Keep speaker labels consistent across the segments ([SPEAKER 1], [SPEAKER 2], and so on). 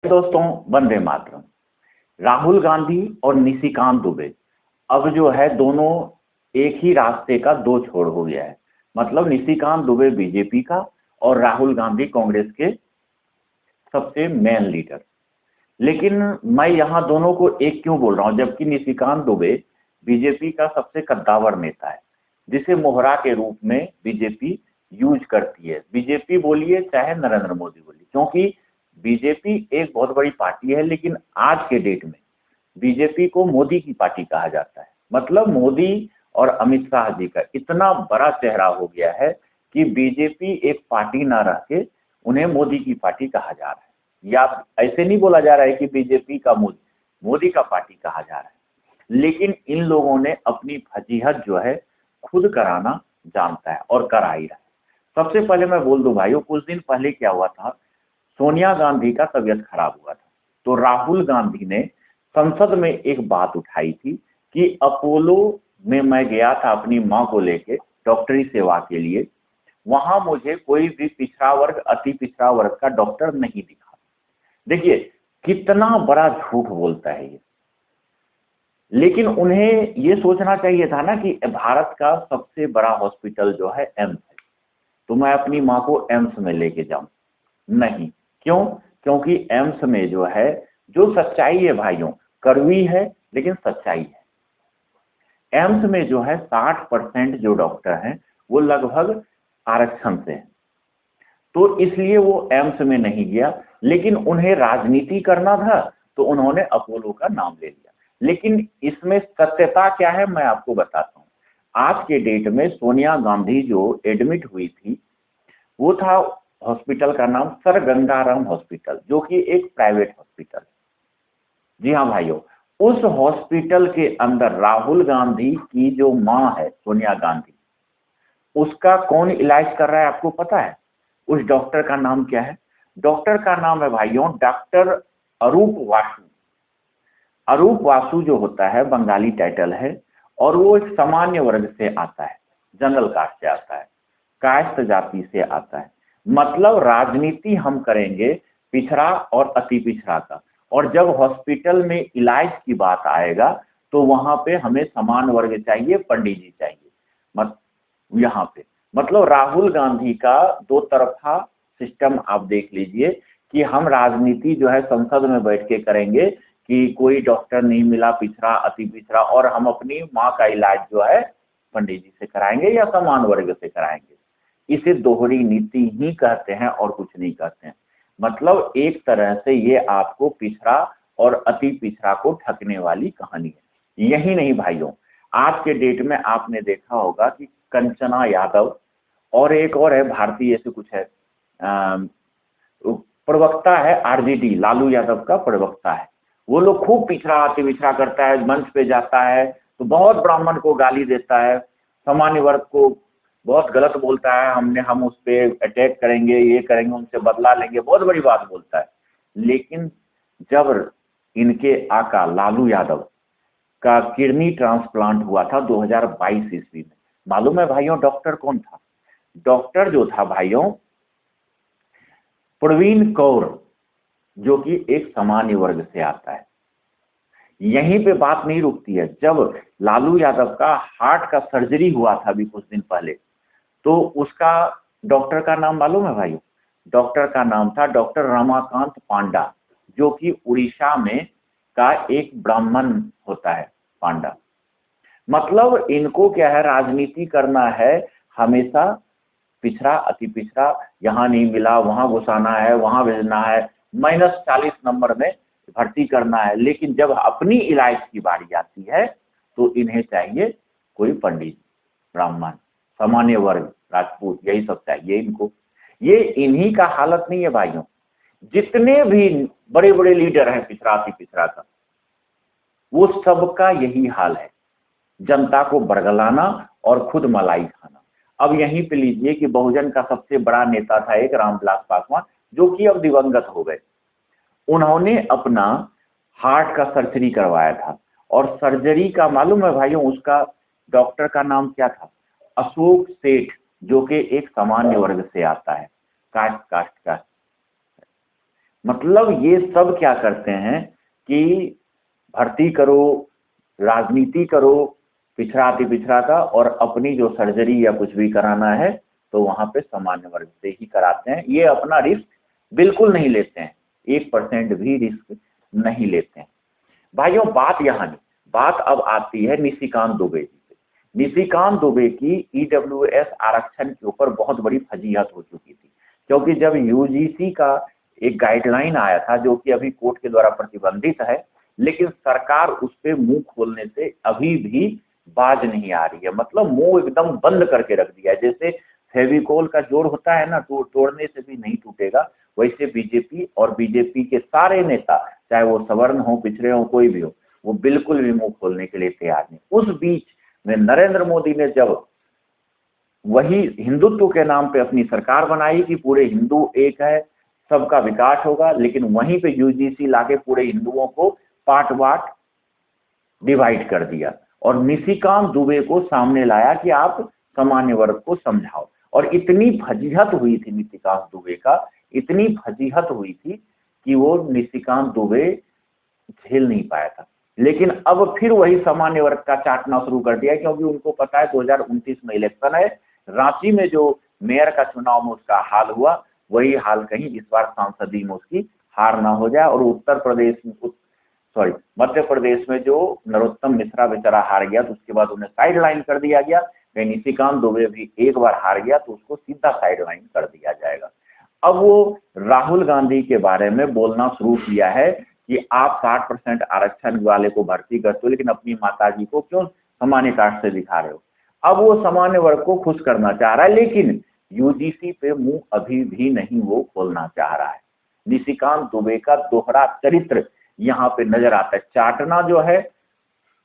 [SPEAKER 1] दोस्तों, वंदे मातरम। राहुल गांधी और निशिकांत दुबे अब जो है दोनों एक ही रास्ते का दो छोर हो गया है। मतलब निशिकांत दुबे बीजेपी का और राहुल गांधी कांग्रेस के सबसे मेन लीडर। लेकिन मैं यहाँ दोनों को एक क्यों बोल रहा हूँ, जबकि निशिकांत दुबे बीजेपी का सबसे कद्दावर नेता है, जिसे मोहरा के रूप में बीजेपी यूज करती है। बीजेपी बोलिए चाहे नरेंद्र मोदी बोलिए, क्योंकि बीजेपी एक बहुत बड़ी पार्टी है, लेकिन आज के डेट में बीजेपी को मोदी की पार्टी कहा जाता है। मतलब मोदी और अमित शाह जी का इतना बड़ा चेहरा हो गया है कि बीजेपी एक पार्टी ना रह के उन्हें मोदी की पार्टी कहा जा रहा है। या ऐसे नहीं बोला जा रहा है कि बीजेपी का मोदी का पार्टी कहा जा रहा है, लेकिन इन लोगों ने अपनी फजीहत जो है खुद कराना जानता है और करा ही रहा है। सबसे पहले मैं बोल दूं भाइयों, कुछ दिन पहले क्या हुआ था, सोनिया गांधी का तबीयत खराब हुआ था, तो राहुल गांधी ने संसद में एक बात उठाई थी कि अपोलो में मैं गया था अपनी मां को लेके डॉक्टरी सेवा के लिए, वहां मुझे कोई भी पिछड़ा वर्ग अति पिछड़ा वर्ग का डॉक्टर नहीं दिखा। देखिए कितना बड़ा झूठ बोलता है ये। लेकिन उन्हें ये सोचना चाहिए था ना कि भारत का सबसे बड़ा हॉस्पिटल जो है एम्स है, तो मैं अपनी मां को एम्स में लेके जाऊं। नहीं, क्यों? क्योंकि एम्स में जो है, जो सच्चाई है भाइयों, कड़वी है लेकिन सच्चाई है। एम्स में जो है 60% जो डॉक्टर हैं वो लगभग आरक्षण से हैं, तो इसलिए वो एम्स में नहीं गया। लेकिन उन्हें राजनीति करना था तो उन्होंने अपोलो का नाम ले लिया। लेकिन इसमें सत्यता क्या है मैं आपको बताता हूं। आज के डेट में सोनिया गांधी जो एडमिट हुई थी, वो था हॉस्पिटल का नाम सर गंगाराम हॉस्पिटल, जो कि एक प्राइवेट हॉस्पिटल। जी हाँ भाइयों, उस हॉस्पिटल के अंदर राहुल गांधी की जो मां है सोनिया गांधी, उसका कौन इलाज कर रहा है आपको पता है? उस डॉक्टर का नाम क्या है? डॉक्टर का नाम है भाइयों डॉक्टर अरूप वासु। अरूप वासु जो होता है बंगाली टाइटल है, और वो एक सामान्य वर्ग से आता है, जनरल कास्ट से आता है, कास्ट जाति से आता है। मतलब राजनीति हम करेंगे पिछड़ा और अति पिछड़ा का, और जब हॉस्पिटल में इलाज की बात आएगा तो वहां पे हमें समान वर्ग चाहिए, पंडित जी चाहिए। मत यहाँ पे मतलब राहुल गांधी का दो तरफा सिस्टम आप देख लीजिए कि हम राजनीति जो है संसद में बैठ के करेंगे कि कोई डॉक्टर नहीं मिला, पिछड़ा अति पिछड़ा, और हम अपनी माँ का इलाज जो है पंडित जी से कराएंगे या समान वर्ग से कराएंगे। इसे दोहरी नीति ही कहते हैं और कुछ नहीं कहते हैं। मतलब एक तरह से ये आपको पिछड़ा और अति पिछड़ा को ठगने वाली कहानी है। यही नहीं भाइयों, आज के डेट में आपने देखा होगा कि कंचना यादव और एक और है भारतीय से कुछ है, प्रवक्ता है आरजेडी, लालू यादव का प्रवक्ता है। वो लोग खूब पिछड़ा अति पिछड़ा करता है, मंच पे जाता है तो बहुत ब्राह्मण को गाली देता है, सामान्य वर्ग को बहुत गलत बोलता है, हम उस पर अटैक करेंगे, ये करेंगे, उनसे बदला लेंगे, बहुत बड़ी बात बोलता है। लेकिन जब इनके आका लालू यादव का किडनी ट्रांसप्लांट हुआ था 2022 ईस्वी में, मालूम है भाइयों डॉक्टर कौन था? डॉक्टर जो था भाइयों प्रवीण कौर, जो कि एक सामान्य वर्ग से आता है। यहीं पे बात नहीं रुकती है। जब लालू यादव का हार्ट का सर्जरी हुआ था अभी कुछ दिन पहले, तो उसका डॉक्टर का नाम मालूम है भाइयों? डॉक्टर का नाम था डॉक्टर रमाकांत पांडा, जो कि उड़ीसा में का एक ब्राह्मण होता है पांडा। मतलब इनको क्या है, राजनीति करना है हमेशा पिछड़ा अति पिछड़ा, यहाँ नहीं मिला वहां घुसाना है, वहां भेजना है, -40 नंबर में भर्ती करना है। लेकिन जब अपनी इलाज की बारी आती है तो इन्हें चाहिए कोई पंडित, ब्राह्मण, सामान्य वर्ग, राजपूत, यही सब चाहिए इनको। ये इन्हीं का हालत नहीं है भाइयों, जितने भी बड़े बड़े लीडर हैं पिछड़ा अति पिछड़ा का, वो सबका यही हाल है, जनता को बरगलाना और खुद मलाई खाना। अब यहीं पे लीजिए कि बहुजन का सबसे बड़ा नेता था एक रामविलास पासवान, जो कि अब दिवंगत हो गए। उन्होंने अपना हार्ट का सर्जरी करवाया था, और सर्जरी का मालूम है भाइयों उसका डॉक्टर का नाम क्या था? अशोक सेठ, जो कि एक सामान्य वर्ग से आता है, कास्ट का। मतलब ये सब क्या करते हैं कि भर्ती करो, राजनीति करो पिछड़ा अति पिछड़ा का, और अपनी जो सर्जरी या कुछ भी कराना है तो वहां पे सामान्य वर्ग से ही कराते हैं। ये अपना रिस्क बिल्कुल नहीं लेते हैं, 1% भी रिस्क नहीं लेते हैं। भाइयों बात यहाँ नहीं, बात अब आती है निशिकांत दुबे जी से। निशिकांत दुबे की ईडब्ल्यूएस आरक्षण के ऊपर बहुत बड़ी फजीहत हो चुकी थी, क्योंकि जब यूजीसी का एक गाइडलाइन आया था जो कि अभी कोर्ट के द्वारा प्रतिबंधित है, लेकिन सरकार उस पर मुंह खोलने से अभी भी बाज नहीं आ रही है। मतलब मुंह एकदम बंद करके रख दिया है, जैसे फेविकोल का जोर होता है ना, तोड़ने से भी नहीं टूटेगा, वैसे बीजेपी और बीजेपी के सारे नेता, चाहे वो सवर्ण हो, पिछड़े हो, कोई भी हो, वो बिल्कुल भी मुंह खोलने के लिए तैयार नहीं। उस बीच में नरेंद्र मोदी ने जब वही हिंदुत्व के नाम पे अपनी सरकार बनाई कि पूरे हिंदू एक है, सबका विकास होगा, लेकिन वहीं पे यूजीसी लाके पूरे हिंदुओं को पार्ट बांट डिवाइड कर दिया और निशिकांत दुबे को सामने लाया कि आप सामान्य वर्ग को समझाओ। और इतनी फजीहत हुई थी निशिकांत दुबे का, इतनी फजीहत हुई थी कि वो निशिकांत दुबे झेल नहीं पाया था। लेकिन अब फिर वही सामान्य वर्ग का चाटना शुरू कर दिया, क्योंकि उनको पता है 2029 में इलेक्शन है। रांची में जो मेयर का चुनाव में उसका हाल हुआ, वही हाल कहीं इस बार सांसदी में उसकी हार ना हो जाए। और उत्तर प्रदेश में मध्य प्रदेश में जो नरोत्तम मिश्रा बेचारा हार गया, तो उसके बाद उन्हें साइड लाइन कर दिया गया। कहीं निशिकांत दुबे भी एक बार हार गया तो उसको सीधा साइड लाइन कर दिया जाएगा। अब वो राहुल गांधी के बारे में बोलना शुरू किया है कि आप 60% आरक्षण वाले को भर्ती करते हो, लेकिन अपनी माताजी को क्यों सामान्य कास्ट से दिखा रहे हो। अब वो सामान्य वर्ग को खुश करना चाह रहा है, लेकिन यूजीसी पे मुंह अभी भी नहीं वो खोलना चाह रहा है। निशिकांत दुबे का दोहरा चरित्र यहाँ पे नजर आता है। चाटना जो है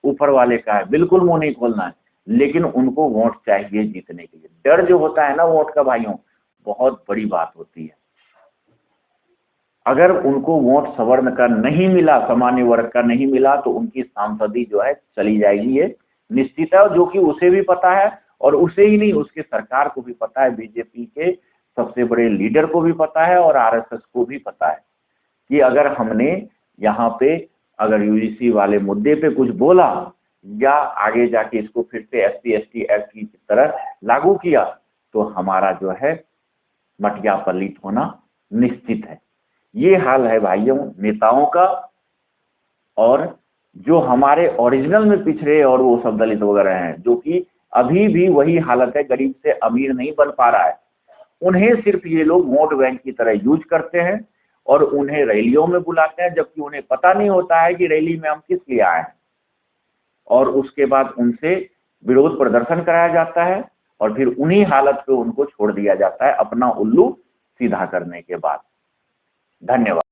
[SPEAKER 1] ऊपर वाले का है, बिल्कुल मुंह नहीं खोलना है, लेकिन उनको वोट चाहिए जीतने के लिए। डर जो होता है ना वोट का भाइयों, बहुत बड़ी बात होती है। अगर उनको वोट सवर्ण का नहीं मिला, सामान्य वर्ग का नहीं मिला, तो उनकी सांसदी जो है चली जाएगी, ये निश्चित है। जो कि उसे भी पता है, और उसे ही नहीं उसके सरकार को भी पता है, बीजेपी के सबसे बड़े लीडर को भी पता है और आरएसएस को भी पता है कि अगर हमने यहाँ पे अगर यूजीसी वाले मुद्दे पे कुछ बोला या आगे जाके इसको फिर से एससी/एसटी एक्ट की तरह लागू किया, तो हमारा जो है मटिया पलित होना निश्चित है। ये हाल है भाइयों नेताओं का। और जो हमारे ओरिजिनल में पिछड़े और वो सब दलित वगैरह हैं, जो कि अभी भी वही हालत है, गरीब से अमीर नहीं बन पा रहा है, उन्हें सिर्फ ये लोग वोट बैंक की तरह यूज करते हैं और उन्हें रैलियों में बुलाते हैं, जबकि उन्हें पता नहीं होता है कि रैली में हम किस लिए आए हैं। और उसके बाद उनसे विरोध प्रदर्शन कराया जाता है और फिर उन्हीं हालत पे उनको छोड़ दिया जाता है अपना उल्लू सीधा करने के बाद। धन्यवाद।